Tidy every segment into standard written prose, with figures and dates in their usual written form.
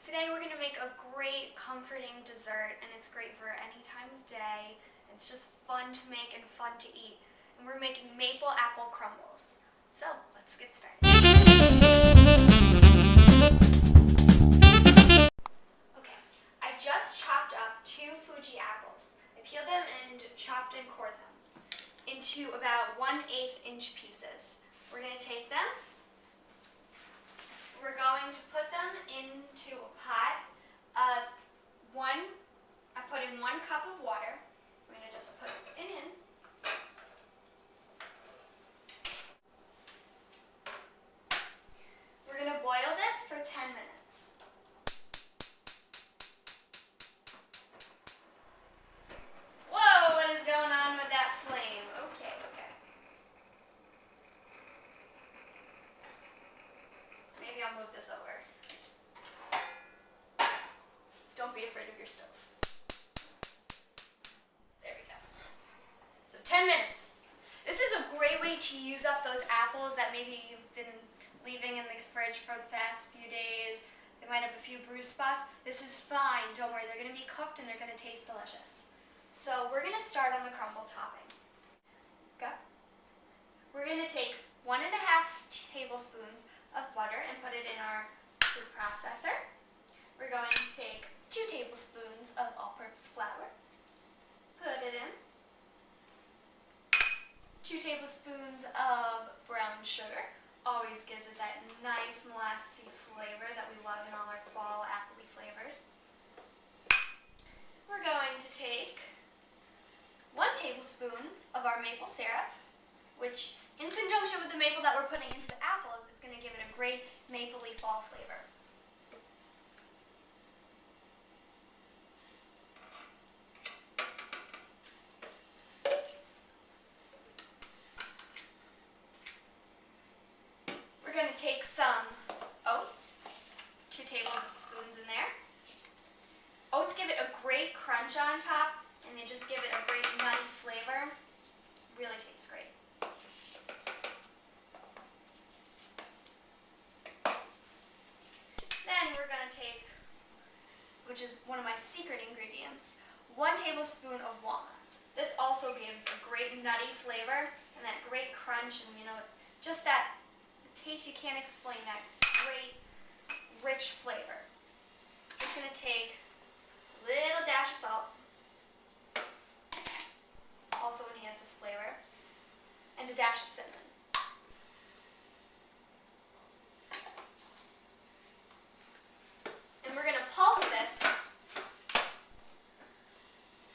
Today we're going to make a great comforting dessert, and it's great for any time of day. It's just fun to make and fun to eat. And we're making maple apple crumbles. So let's get started. Okay, I just chopped up 2 Fuji apples. I peeled them and chopped and cored them into about 1/8 inch pieces. We're going to take them. We're going to put them into a pot of I put in 1 cup of water. I'm going to just put it in. We're going to boil this for 10 minutes. Whoa, what is going on with that flame? Okay. Maybe I'll move this over. Don't be afraid of your stove. There we go. So 10 minutes. This is a great way to use up those apples that maybe you've been leaving in the fridge for the past few days. They might have a few bruise spots. This is fine. Don't worry. They're going to be cooked and they're going to taste delicious. So we're going to start on the crumble topping. Go. We're going to take 1.5 tablespoons of butter and put it in our food processor. We're going to take 2 tablespoons of all-purpose flour. Put it in. 2 tablespoons of brown sugar. Always gives it that nice molassy flavor that we love in all our fall appley flavors. We're going to take 1 tablespoon of our maple syrup, which in conjunction with the maple that we're putting into the apples, it's going to give it a great mapley fall flavor. We're going to take some oats, 2 tablespoons in there. Oats give it a great crunch on top, and they just give it a great nutty flavor. Really tastes great. Then we're going to take, which is one of my secret ingredients, 1 tablespoon of walnuts. This also gives a great nutty flavor and that great crunch and, just that taste you can't explain, that great rich flavor. Just going to take a little dash of salt, also enhances flavor, and a dash of cinnamon. And we're going to pulse this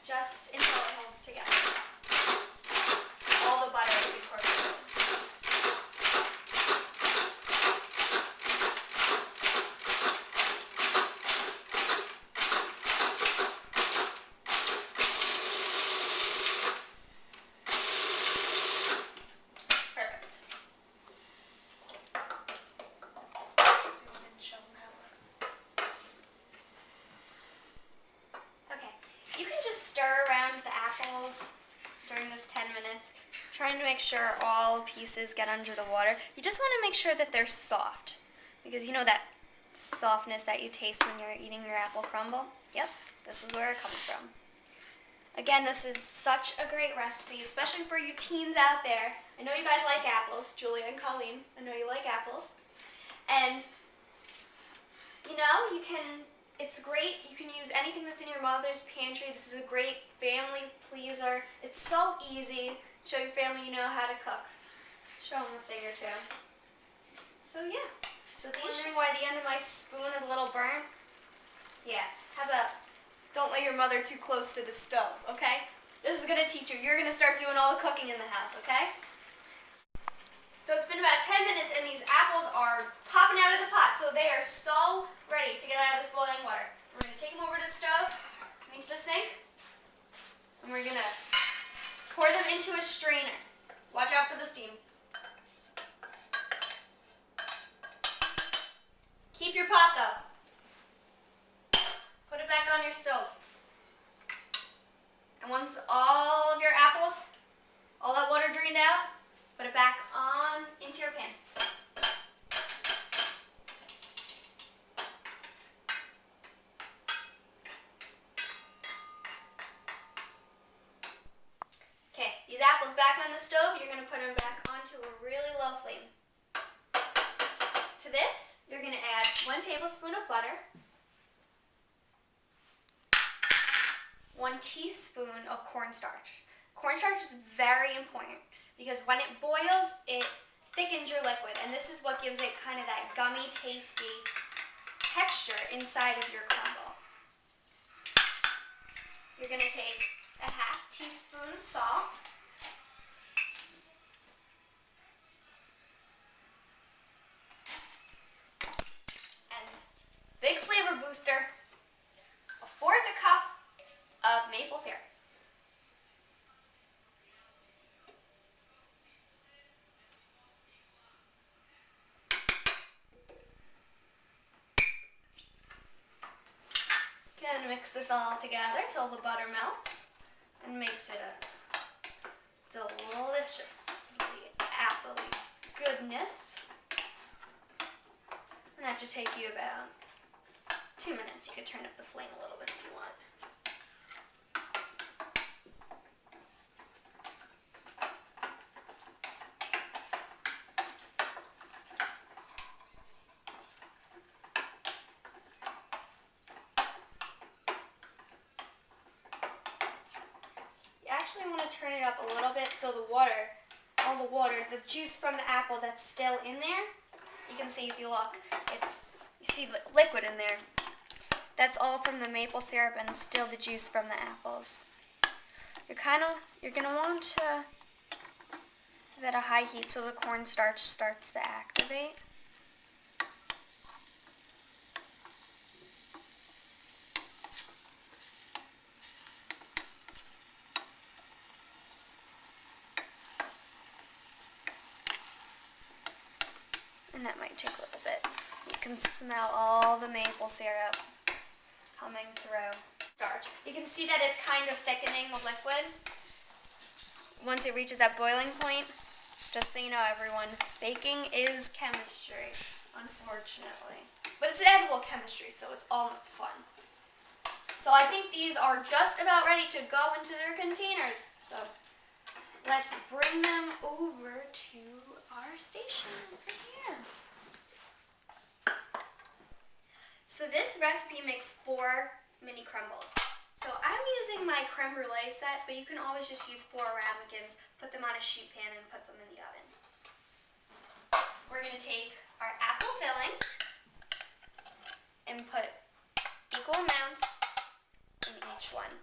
just until it holds together. All the butter is incorporated. Stir around the apples during this 10 minutes, trying to make sure all pieces get under the water. You just want to make sure that they're soft, because you know that softness that you taste when you're eating your apple crumble? Yep, this is where it comes from. Again, this is such a great recipe, especially for you teens out there. I know you guys like apples, Julia and Colleen. I know you like apples. And, it's great. You can use anything that's in your mother's pantry. This is a great family pleaser. It's so easy. Show your family you know how to cook. Show them a thing or two. So yeah. So wondering why the end of my spoon is a little burnt? Yeah. How about don't let your mother too close to the stove, okay? This is going to teach you. You're going to start doing all the cooking in the house, okay? So it's been about 10 minutes and these apples are popping out of the pot. So they are so ready to get out of this boiling water. We're going to take them over to the stove, into the sink, and we're going to pour them into a strainer. Watch out for the steam. Keep your pot though. Put it back on your stove. And once all of your apples, all that water drained out, put it back on into your pan. back on the stove. You're going to put them back onto a really low flame. To this, you're going to add 1 tablespoon of butter, 1 teaspoon of cornstarch. Cornstarch is very important because when it boils, it thickens your liquid, and this is what gives it kind of that gummy, tasty texture inside of your crumble. You're going to take a 1/2 teaspoon of salt, and big flavor booster, 1/4 cup of maple syrup. Gonna mix this all together till the butter melts and makes it a delicious appley goodness. And that should take you about 2 minutes. You could turn up the flame a little bit if you want. Actually want to turn it up a little bit so the juice from the apple that's still in there, you can see if you look, you see liquid in there. That's all from the maple syrup and still the juice from the apples. You're gonna want to have it at a high heat so the cornstarch starts to activate. And that might take a little bit. You can smell all the maple syrup coming through. Starch. You can see that it's kind of thickening the liquid. Once it reaches that boiling point, just so you know everyone, baking is chemistry, unfortunately. But it's edible chemistry, so it's all fun. So I think these are just about ready to go into their containers. So let's bring them over to our station over here. So this recipe makes 4 mini crumbles. So I'm using my creme brulee set, but you can always just use 4 ramekins, put them on a sheet pan, and put them in the oven. We're going to take our apple filling and put equal amounts in each one.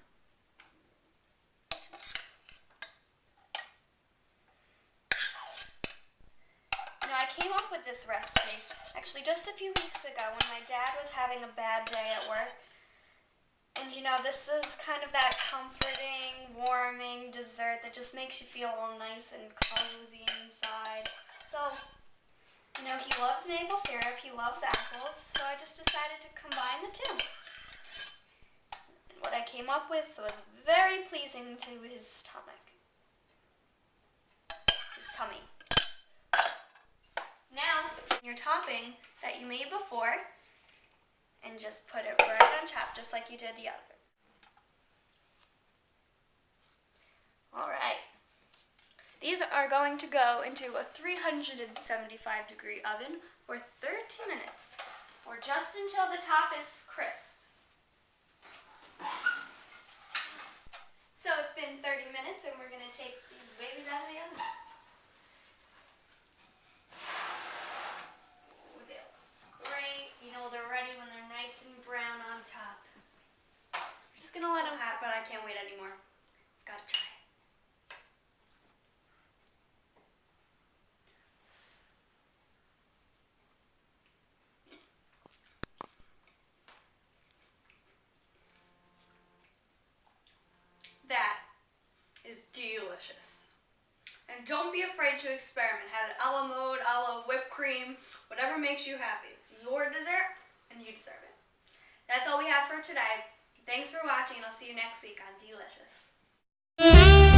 Now, I came up with this recipe actually just a few weeks ago when my dad was having a bad day at work. And you know, this is kind of that comforting, warming dessert that just makes you feel all nice and cozy inside. So, you know, he loves maple syrup, he loves apples, so I just decided to combine the two. And what I came up with was very pleasing to his stomach. His tummy. Now, your topping that you made before, and just put it right on top, just like you did the other. Alright. These are going to go into a 375-degree oven for 30 minutes, or just until the top is crisp. So it's been 30 minutes, and we're going to take these babies out of the oven. Great, you know they're ready when they're nice and brown on top. I'm just gonna let them hot, but I can't wait anymore. Gotta try it. That is delicious. And don't be afraid to experiment. Have it a la mode, a la whipped cream, whatever makes you happy. It's your dessert, and you deserve it. That's all we have for today. Thanks for watching, and I'll see you next week on DeeLicious.